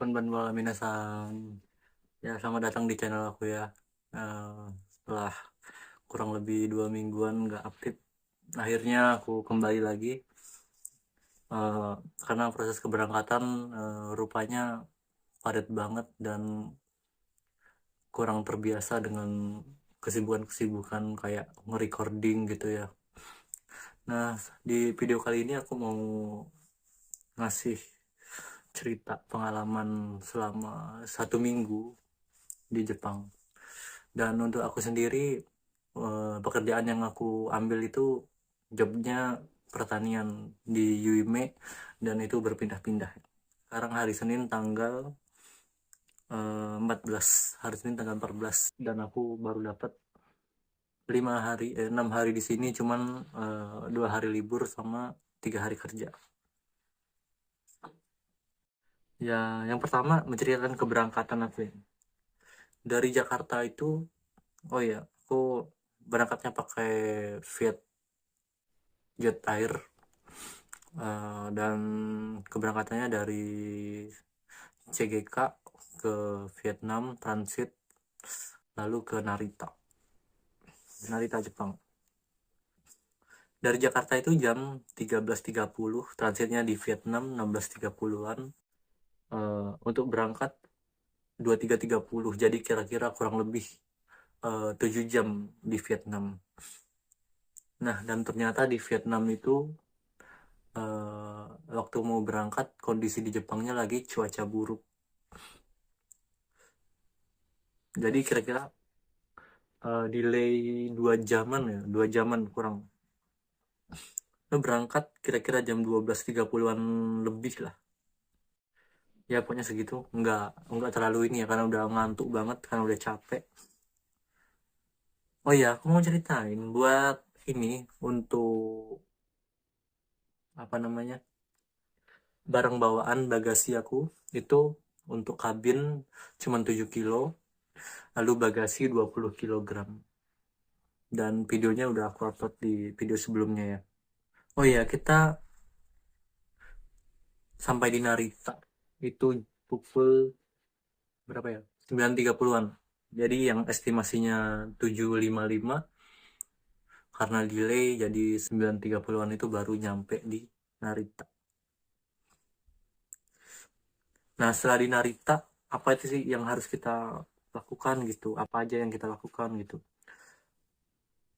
Konbanwa minasan. Ya, selamat datang di channel aku ya. Setelah kurang lebih 2 mingguan nggak update, akhirnya aku kembali lagi. Eh, karena proses keberangkatan rupanya padat banget dan kurang terbiasa dengan kesibukan-kesibukan kayak nge-recording gitu ya. Nah, di video kali ini aku mau ngasih cerita pengalaman selama 1 minggu di Jepang. Dan untuk aku sendiri, pekerjaan yang aku ambil itu jobnya pertanian di Yuime, dan itu berpindah-pindah. Sekarang hari Senin tanggal 14, hari Senin tanggal 14, dan aku baru dapat 6 hari di sini, cuman 2 hari libur sama 3 hari kerja. Ya, yang pertama menceritakan keberangkatan aku ya. Dari Jakarta itu, oh ya, aku berangkatnya pakai Jet Air, dan keberangkatannya dari CGK ke Vietnam transit, lalu ke Narita Jepang. Dari Jakarta itu jam 13.30, transitnya di Vietnam 16.30-an. Untuk berangkat 23.30, jadi kira-kira kurang lebih 7 jam di Vietnam. Nah, dan ternyata di Vietnam itu waktu mau berangkat, kondisi di Jepangnya lagi cuaca buruk. Jadi kira-kira delay 2 jaman ya, 2 jaman kurang. Berangkat kira-kira jam 12.30-an lebih lah. Ya pokoknya segitu, nggak terlalu ini ya, karena udah ngantuk banget, karena udah capek. Oh ya, aku mau ceritain buat ini, untuk apa namanya, barang bawaan bagasi aku itu. Untuk kabin cuma 7 kilo, lalu bagasi 20 kilogram. Dan videonya udah aku upload di video sebelumnya ya. Oh ya, kita sampai di Narita itu pukul berapa ya? 9.30-an. Jadi yang estimasinya 7.55, karena delay jadi 9.30-an itu baru nyampe di Narita. Nah, setelah di Narita, apa itu sih yang harus kita lakukan gitu? Apa aja yang kita lakukan gitu?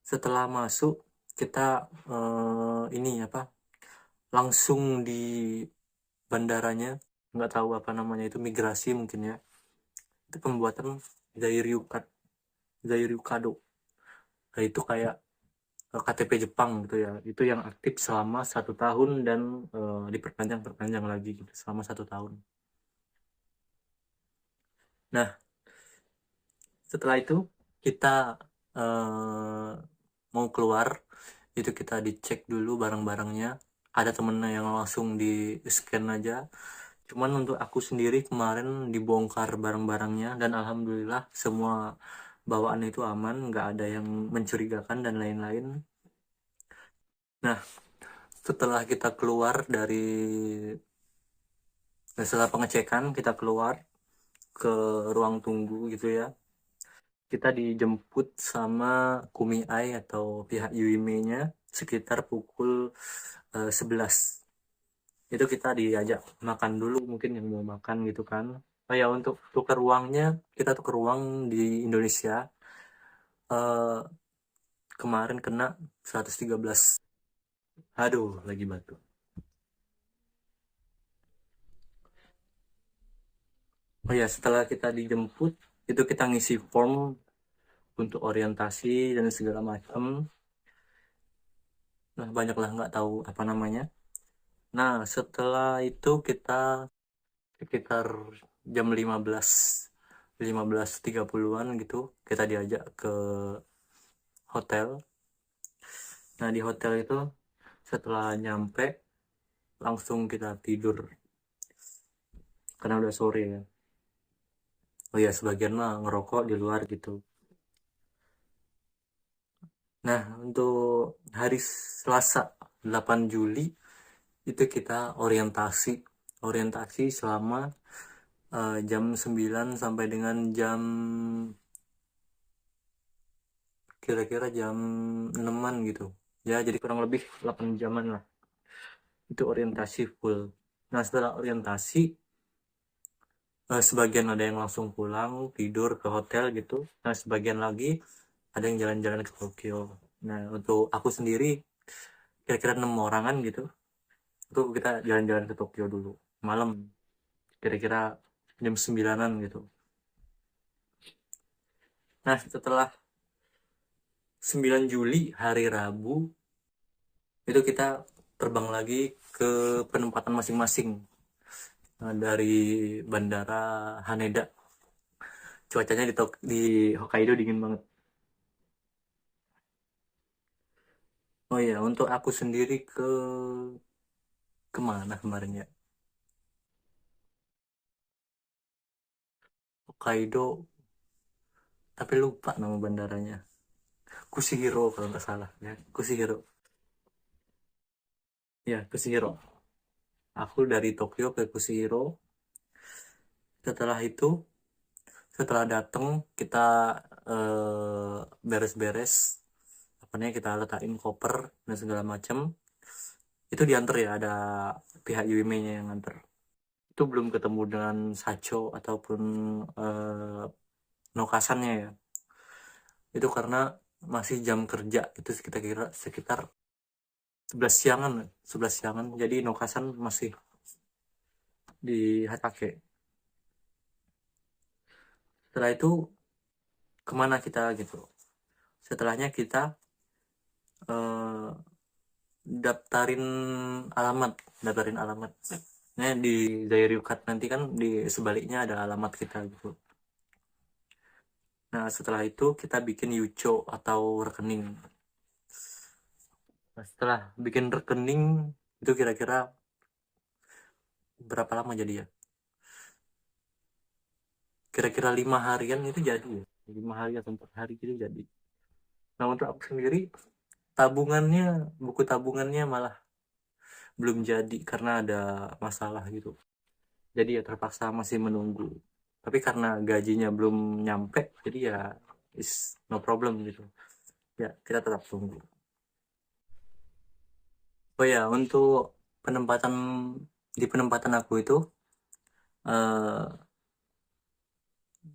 Setelah masuk, kita ini apa? Langsung di bandaranya, nggak tahu apa namanya, itu migrasi mungkin ya. Itu pembuatan Zairyukado. Nah, itu kayak KTP Jepang gitu ya. Itu yang aktif selama 1 tahun, dan diperpanjang lagi gitu selama 1 tahun. Nah, setelah itu kita eh, mau keluar, itu kita dicek dulu barang-barangnya. Ada temennya yang langsung di scan aja. Cuman untuk aku sendiri kemarin dibongkar barang-barangnya, dan alhamdulillah semua bawaan itu aman, nggak ada yang mencurigakan dan lain-lain. Nah, setelah kita keluar setelah pengecekan, kita keluar ke ruang tunggu gitu ya. Kita dijemput sama Kumiai atau pihak Yuime-nya sekitar pukul 11. Itu kita diajak makan dulu, mungkin yang mau makan gitu kan. Oh ya, untuk tukar uangnya, kita tukar uang di Indonesia. eh, Kemarin kena 113. Aduh, lagi batuk. Oh ya, setelah kita dijemput, itu kita ngisi form untuk orientasi dan segala macam. Nah, banyaklah nggak tahu apa namanya. Nah, setelah itu kita sekitar jam 15.30-an gitu, kita diajak ke hotel. Nah, di hotel itu setelah nyampe, langsung kita tidur karena udah sore ya. Oh ya, sebagian mah ngerokok di luar gitu. Nah, untuk hari Selasa 8 Juli itu kita orientasi selama jam 9 sampai dengan jam kira-kira jam 6-an gitu ya, jadi kurang lebih 8 jaman lah itu orientasi full. Nah setelah orientasi, sebagian ada yang langsung pulang tidur ke hotel gitu, nah sebagian lagi ada yang jalan-jalan ke Tokyo. Nah untuk aku sendiri kira-kira 6 orangan gitu, itu kita jalan-jalan ke Tokyo dulu malam, kira-kira jam 9-an gitu. Nah setelah 9 Juli hari Rabu itu kita terbang lagi ke penempatan masing-masing, dari bandara Haneda. Cuacanya di Hokkaido dingin banget. Oh iya, untuk aku sendiri kemana kemarin ya? Hokkaido, tapi lupa nama bandaranya. Kushihiro kalau nggak salah ya. Kushihiro. Ya, Kushihiro. Aku dari Tokyo ke Kushihiro. Setelah itu, setelah datang kita beres-beres. Apa namanya, kita letakin koper dan segala macam. Itu diantar ya, ada pihak UME-nya yang nganter. Itu belum ketemu dengan Sacho ataupun eh, Nokasannya ya. Itu karena masih jam kerja, itu sekitar 11 siangan, 11 siangan. Jadi Nokasan masih di Hatake. Setelah itu kemana kita gitu? Setelahnya kita eh, daftarin daftarin alamat. Nah di Zairiukat nanti kan di sebaliknya ada alamat kita gitu. Nah setelah itu kita bikin Yucho atau rekening. Nah, setelah bikin rekening itu kira-kira berapa lama jadi ya? Kira-kira 5 harian itu jadi ya. 5 hari atau 4 hari gitu jadi. Nah untuk aku sendiri tabungannya, buku tabungannya malah belum jadi karena ada masalah gitu. Jadi ya terpaksa masih menunggu. Tapi karena gajinya belum nyampe, jadi ya is no problem gitu. Ya kita tetap tunggu. Oh ya untuk penempatan, di penempatan aku itu eh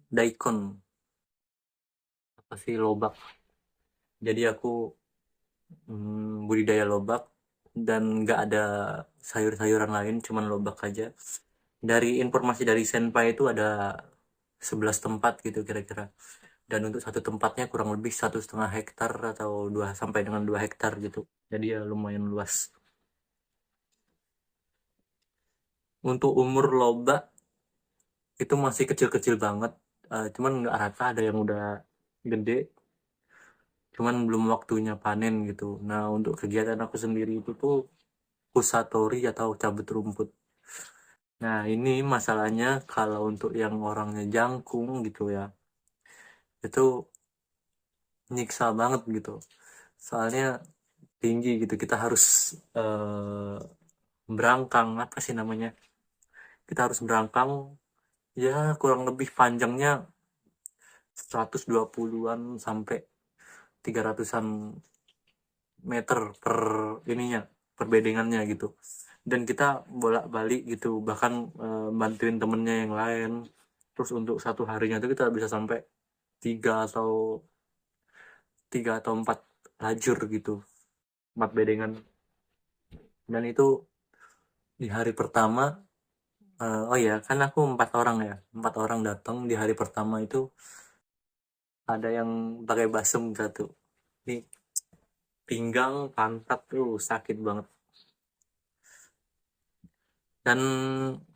daikon, apa sih, lobak. Jadi aku budidaya lobak dan nggak ada sayur-sayuran lain, cuman lobak aja. Dari informasi dari senpai itu ada 11 tempat gitu kira-kira, dan untuk satu tempatnya kurang lebih 1,5 hektar atau 2 sampai dengan 2 hektar gitu, jadi ya lumayan luas. Untuk umur lobak itu masih kecil-kecil banget, cuman nggak rata, ada yang udah gede, cuman belum waktunya panen gitu. Nah untuk kegiatan aku sendiri itu tuh kusatori atau cabut rumput. Nah ini masalahnya kalau untuk yang orangnya jangkung gitu ya, itu nyiksa banget gitu. Soalnya tinggi gitu, kita harus berangkang, apa sih namanya? Kita harus berangkang ya kurang lebih panjangnya 120-an sampai 300-an meter per ininya, perbedengannya gitu. Dan kita bolak-balik gitu, bahkan bantuin temennya yang lain. Terus untuk satu harinya itu kita bisa sampai tiga atau 4 lajur gitu, 4 bedengan. Dan itu di hari pertama, oh ya kan aku 4 orang ya, 4 orang datang di hari pertama itu ada yang pakai basem satu. Ini pinggang, pantat tuh sakit banget. Dan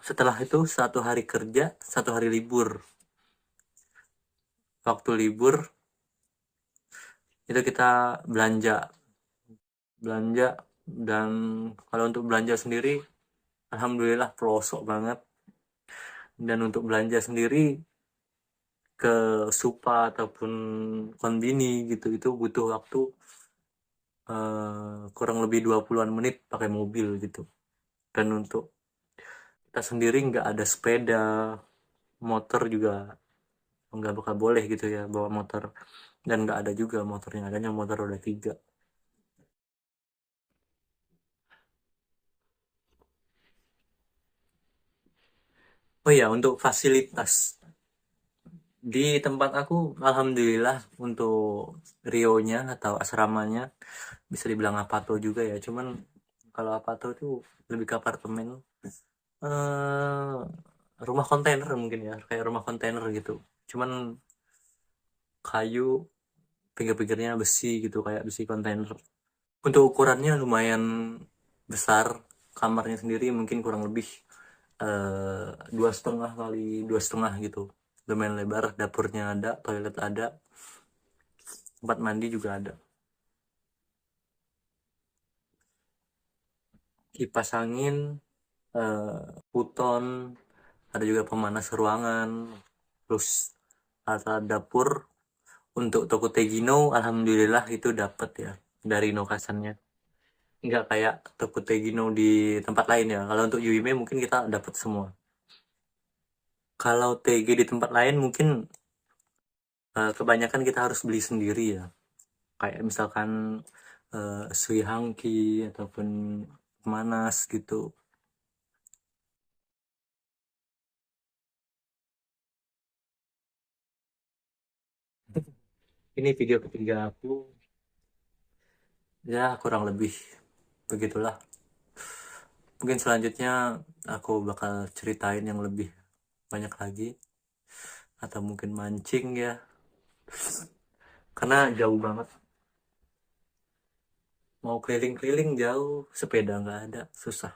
setelah itu 1 hari kerja, 1 hari libur. Waktu libur itu kita belanja, belanja. Dan kalau untuk belanja sendiri, alhamdulillah pelosok banget. Dan untuk belanja sendiri ke Supa ataupun Konbini gitu itu butuh waktu kurang lebih 20-an menit pakai mobil gitu. Dan untuk kita sendiri nggak ada sepeda, motor juga nggak bakal boleh gitu ya bawa motor, dan nggak ada juga motornya, adanya motor roda tiga. Oh iya, untuk fasilitas di tempat aku, alhamdulillah untuk Rio-nya atau asramanya bisa dibilang Apato juga ya. Cuman kalau Apato itu lebih ke apartemen, eh rumah kontainer mungkin ya, kayak rumah kontainer gitu. Cuman kayu, pinggir-pinggirnya besi gitu, kayak besi kontainer. Untuk ukurannya lumayan besar, kamarnya sendiri mungkin kurang lebih 2,5 kali 2,5 gitu, lumayan lebar. Dapurnya ada, toilet ada, tempat mandi juga ada, kipas angin, eh, futon, ada juga pemanas ruangan, terus alat dapur. Untuk toko Tegino alhamdulillah itu dapat ya dari Nokasannya, nggak kayak toko Tegino di tempat lain ya. Kalau untuk Yuime mungkin kita dapat semua. Kalau TG di tempat lain mungkin kebanyakan kita harus beli sendiri ya, kayak misalkan Sui Hangki ataupun Manas gitu. Ini video ketiga aku, ya kurang lebih begitulah. Mungkin selanjutnya aku bakal ceritain yang lebih banyak lagi, atau mungkin mancing ya, karena jauh banget, mau keliling-keliling jauh, sepeda nggak ada, susah.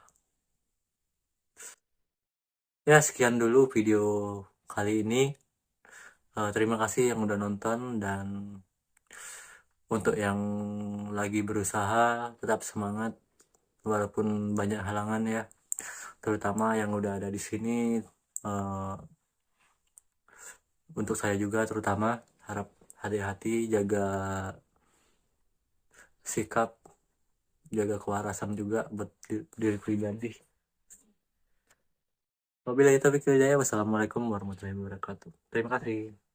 Ya sekian dulu video kali ini. Terima kasih yang udah nonton, dan untuk yang lagi berusaha tetap semangat walaupun banyak halangan ya, terutama yang udah ada di sini. eh, untuk saya juga terutama, harap hati-hati, jaga sikap, jaga kewarasan juga buat diri pribadi. Wabillahi taufiq wal hidayah. Wassalamualaikum warahmatullahi wabarakatuh. Terima kasih.